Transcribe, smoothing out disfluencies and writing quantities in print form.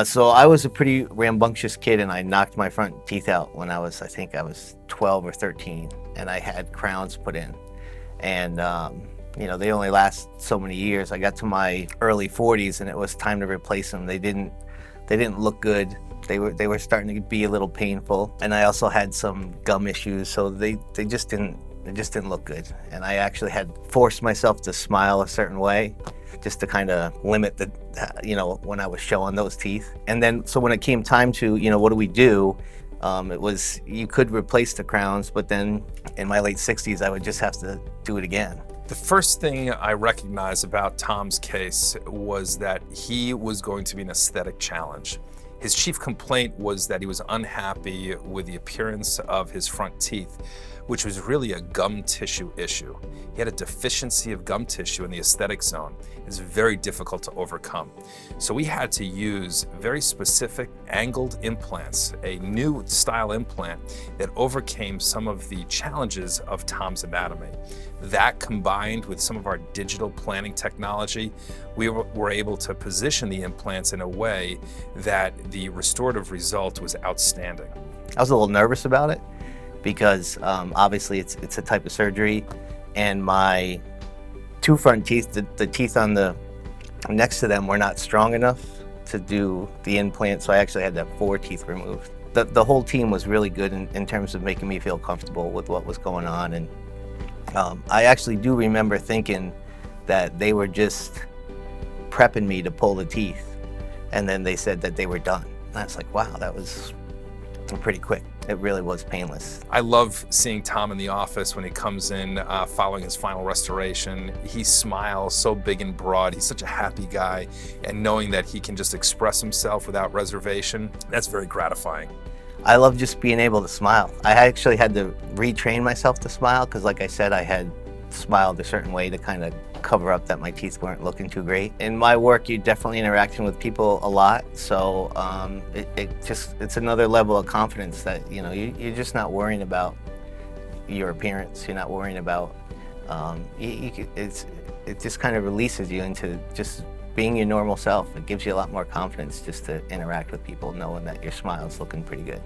So I was a pretty rambunctious kid, and I knocked my front teeth out when I think I was 12 or 13, and I had crowns put in. And they only last so many years. I got to my early 40s, and it was time to replace them. They didn't look good. They were starting to be a little painful, and I also had some gum issues, so they just didn't look good. And I actually had forced myself to smile a certain way, just to kind of limit when I was showing those teeth. And then, so when it came time to, what do we do? It was, you could replace the crowns, but then in my late 60s, I would just have to do it again. The first thing I recognized about Tom's case was that he was going to be an aesthetic challenge. His chief complaint was that he was unhappy with the appearance of his front teeth, which was really a gum tissue issue. He had a deficiency of gum tissue in the aesthetic zone. It's very difficult to overcome. So we had to use very specific angled implants, a new style implant that overcame some of the challenges of Tom's anatomy. That, combined with some of our digital planning technology, we were able to position the implants in a way that the restorative result was outstanding. I was a little nervous about it because obviously it's a type of surgery, and my two front teeth, the teeth on the next to them were not strong enough to do the implant, so I actually had to have 4 teeth removed. The whole team was really good in terms of making me feel comfortable with what was going on, and I actually do remember thinking that they were just prepping me to pull the teeth, and then they said that they were done. And I was like, wow, that was pretty quick. It really was painless. I love seeing Tom in the office when he comes in following his final restoration. He smiles so big and broad. He's such a happy guy, and knowing that he can just express himself without reservation, that's very gratifying. I love just being able to smile. I actually had to retrain myself to smile because, like I said, I had smiled a certain way to kind of cover up that my teeth weren't looking too great. In my work, you're definitely interacting with people a lot, so it's another level of confidence that you're just not worrying about your appearance. You're not worrying about it just kind of releases you into just being your normal self. It gives you a lot more confidence just to interact with people, knowing that your smile is looking pretty good.